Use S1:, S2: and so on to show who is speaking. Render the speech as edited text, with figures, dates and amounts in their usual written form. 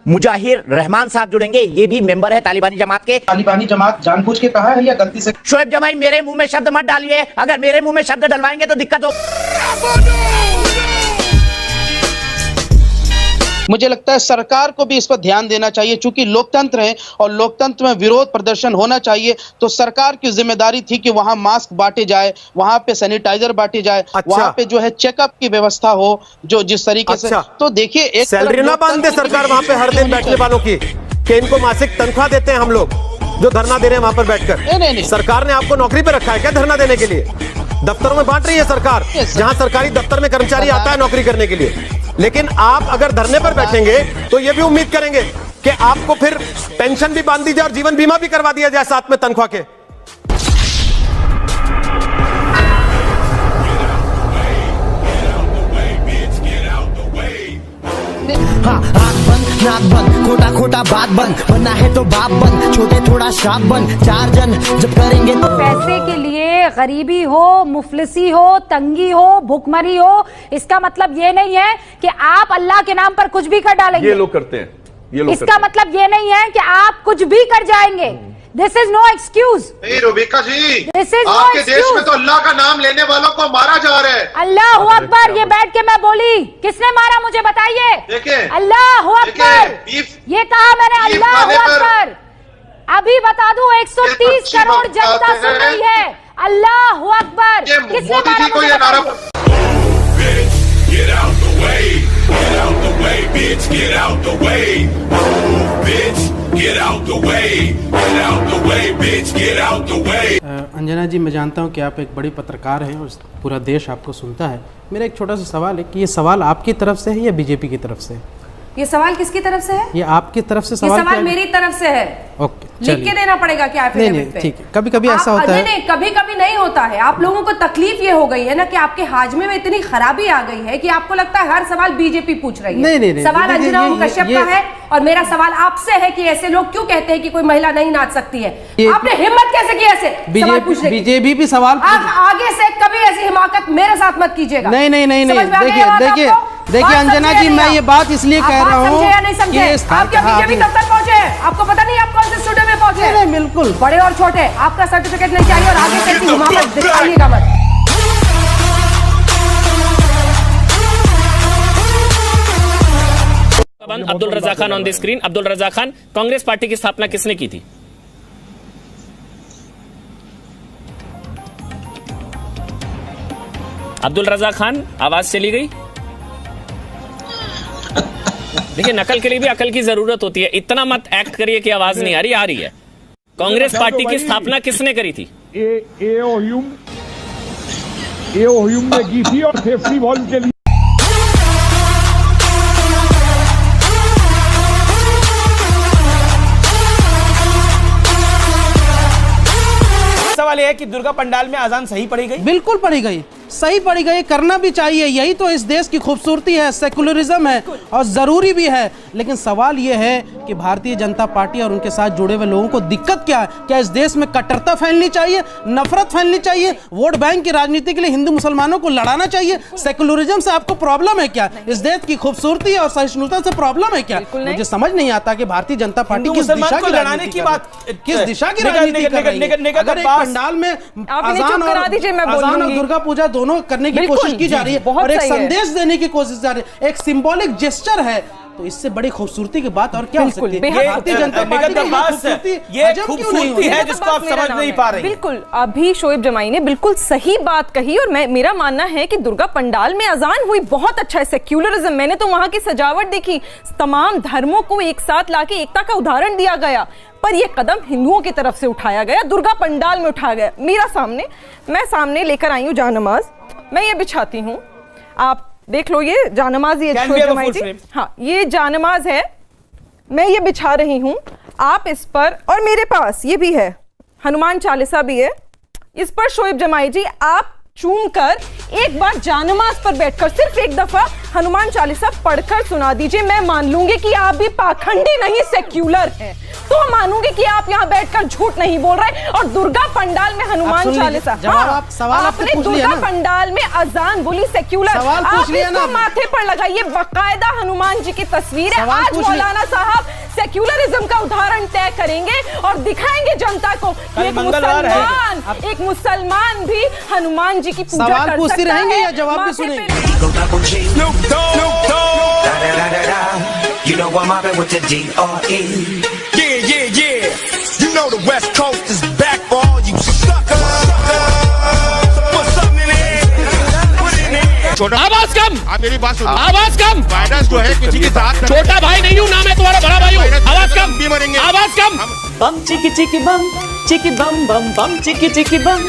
S1: मुजाहिर रहमान साहब जुड़ेंगे, ये भी मेंबर है तालिबानी जमात के।
S2: तालिबानी जमात जानबूझ के कहा है या गलती से?
S1: शोएब जमाई मेरे मुंह में शब्द मत डालिए, अगर मेरे मुंह में शब्द डलवाएंगे तो दिक्कत हो।
S2: मुझे लगता है सरकार को भी इस पर ध्यान देना चाहिए, चूंकि लोकतंत्र है और लोकतंत्र में विरोध प्रदर्शन होना चाहिए। तो सरकार की जिम्मेदारी थी कि वहां मास्क बांटे जाए, वहां पे सैनिटाइजर बांटे जाए, वहां पे जो है चेकअप की व्यवस्था हो, जो जिस तरीके से। तो देखिए, एक
S3: सैलरी ना बांध दे सरकार वहां पे हर दिन बैठने वालों की, कि इनको मासिक तनख्वाह देते हैं हम लोग जो धरना दे रहे हैं वहां पर बैठकर। नहीं। सरकार ने आपको नौकरी पे रखा है क्या धरना देने के लिए? दफ्तरों में बांट रही है सरकार, जहां सरकारी दफ्तर में कर्मचारी आता है नौकरी करने के लिए। लेकिन आप अगर धरने पर बैठेंगे तो ये भी उम्मीद करेंगे कि आपको फिर पेंशन भी बांध दी जाए और जीवन बीमा भी करवा दिया जाए साथ में तनख्वाह के।
S4: हाँ, आँख बंद, नाक बंद, खोटा खोटा बात बंद, बनना है तो बाप बंद, छोटे थोड़ा श्राप बंद, चार जन जब करेंगे तो।
S5: पैसे के लिए गरीबी हो, मुफलिसी हो, तंगी हो, भुखमरी हो, इसका मतलब ये नहीं है कि आप अल्लाह के नाम पर कुछ भी कर डालेंगे।
S6: ये लोग करते हैं, ये लोग
S5: इसका मतलब ये नहीं है कि आप कुछ भी कर जाएंगे। This is no excuse.
S7: नहीं Rubika ji,
S5: this is no
S7: आपके देश में
S5: एक्सक्यूज।
S7: तो अल्लाह का नाम लेने वालों को मारा जा रहा है।
S5: अल्लाह अकबर, ये बैठ के मैं बोली, किसने मारा मुझे बताइए?
S7: देखिए,
S5: अल्लाह अकबर, ये कहा मैंने, अल्लाह अकबर। अभी बता दूं, 130 करोड़ जनता सुन रही है। अल्लाह अकबर, किसने
S7: मोदी जी को ये नारा
S8: अंजना जी, मैं जानता हूं कि आप एक बड़ी पत्रकार हैं और पूरा देश आपको सुनता है। मेरा एक छोटा सा सवाल है कि ये सवाल आपकी तरफ से है या बीजेपी की तरफ से है?
S9: ये सवाल किसकी तरफ से है?
S8: ये आपकी तरफ से
S9: ये सवाल मेरी तरफ से है।
S8: ओके,
S9: लिख के देना पड़ेगा क्या?
S8: नहीं, ठीक है। कभी कभी ऐसा होता है।
S9: नहीं, कभी कभी नहीं होता है। आप लोगों को तकलीफ ये हो गई है ना कि आपके हाजमे में इतनी खराबी आ गई है कि आपको लगता है हर सवाल बीजेपी पूछ रही है।
S8: नहीं,
S9: सवाल अंजना ओम कश्यप का है और मेरा सवाल आपसे है कि ऐसे लोग क्यों कहते हैं कि कोई महिला नहीं नाच सकती है? आपने हिम्मत कैसे की ऐसे सवाल पूछने की?
S8: बीजेपी भी सवाल
S9: आगे से कभी ऐसी हिमाकत मेरे साथ मत कीजिएगा।
S8: नहीं, देखिए अंजना जी, मैं ये बात इसलिए कह रहा हूँ कि
S9: आप क्या बीजेपी दफ्तर पहुंचे हैं? आपको पता नहीं आप कौन से स्टूडियो में पहुंचे?
S8: नहीं, बिल्कुल।
S9: बड़े और छोटे, आपका सर्टिफिकेट नहीं चाहिए और आगे से ऐसी हिमाकत दिखाइएगा मत।
S10: Abdul Raza Khan on the screen. Abdul Raza Khan, Congress party की स्थापना किसने की थी? अब्दुल रजा खान, आवाज चली गई। देखिए, नकल के लिए भी अकल की जरूरत होती है, इतना मत एक्ट करिए कि आवाज नहीं आ रही। आ रही है। कांग्रेस पार्टी की स्थापना किसने करी थी?
S6: एओह्युम ने की थी और सेफ्टी वॉल्व के लिए।
S3: सवाल यह है कि दुर्गा पंडाल में अजान सही पढ़ी गई?
S8: बिल्कुल पढ़ी गई, सही पढ़ी गई, करना भी चाहिए। यही तो इस देश की खूबसूरती है, सेकुलरिज्म है और जरूरी भी है। लेकिन सवाल यह है कि भारतीय जनता पार्टी और उनके साथ जुड़े हुए लोगों को दिक्कत क्या है? क्या इस देश में कट्टरता फैलनी चाहिए, नफरत फैलनी चाहिए, वोट बैंक की राजनीति के लिए हिंदू मुसलमानों को लड़ाना चाहिए? सेकुलरिज्म से आपको प्रॉब्लम है क्या? इस देश की खूबसूरती और सहिष्णुता से प्रॉब्लम है क्या? मुझे समझ नहीं आता कि भारतीय जनता पार्टी किस दिशा की लड़ाने की बात, किस दिशा की राजनीति कर रही है? अगर एक पंडाल में अजान और दुर्गा पूजा दोनों करने की कोशिश की जा रही है और एक संदेश देने की कोशिश जा रही है, एक सिंबॉलिक जेस्चर है, तो इससे बड़ी खूबसूरती की बात और क्या हो सकती है? भारतीय जनता पार्टी की खूबसूरती है जिसको आप समझ नहीं पा रहे।
S9: बिल्कुल, अभी शोएब जमाई ने बिल्कुल सही बात कही और मेरा मानना है कि दुर्गा पंडाल में अजान हुई, बहुत अच्छा है, सेक्युलरिज्म। मैंने तो वहां की सजावट देखी, तमाम धर्मों को एक साथ लाके एकता का उदाहरण दिया गया। पर यह कदम हिंदुओं की तरफ से उठाया गया, दुर्गा पंडाल में उठाया गया। मैं सामने लेकर आई हूँ जानमाज, मैं ये बिछाती हूँ, आप देख लो, ये जानमाज, ये हाँ, ये जानमाज है, मैं ये बिछा रही हूँ। आप इस पर, और मेरे पास ये भी है, हनुमान चालीसा भी है, इस पर शोएब जमाई जी आप चूम कर एक बार जानमाज पर बैठकर सिर्फ एक दफा हनुमान चालीसा पढ़कर सुना दीजिए, मैं मान लूंगी कि आप भी पाखंडी नहीं सेक्युलर हैं, तो मानूंगी कि आप यहाँ बैठकर झूठ नहीं बोल रहे। और दुर्गा पंडाल में हनुमान चालीसा, आपने दुर्गा पंडाल में अजान बोली सेक्युलर, आप इसको माथे पर लगाइए, बाकायदा हनुमान जी की तस्वीर है। आज मौलाना साहब सेक्युलरिज्म का उदाहरण तय करेंगे और दिखाएंगे जनता को एक मुसलमान भी हनुमान जी की पूजा कर
S8: पूछती
S9: सकता
S8: रहेंगे
S9: है।
S8: या जवाब भी सुनेंगे?
S4: You know I'm mobbing with the D.R.E.
S11: Yeah, yeah, yeah. You know the West Coast is back for all you suckers. Put something in there. Put it in there.
S7: छोटा
S10: आवाज कम,
S7: आप मेरी बात सुनो।
S10: आवाज कम।
S7: वायरस जो है किसी के साथ
S10: छोटा भाई नहीं हूँ ना, मैं तुम्हारा बड़ा भाई हूँ। आवाज कम,
S7: भी मरेंगे।
S10: आवाज कम।
S1: बम चिकी चिकी बम बम बम चिकी चिकी बम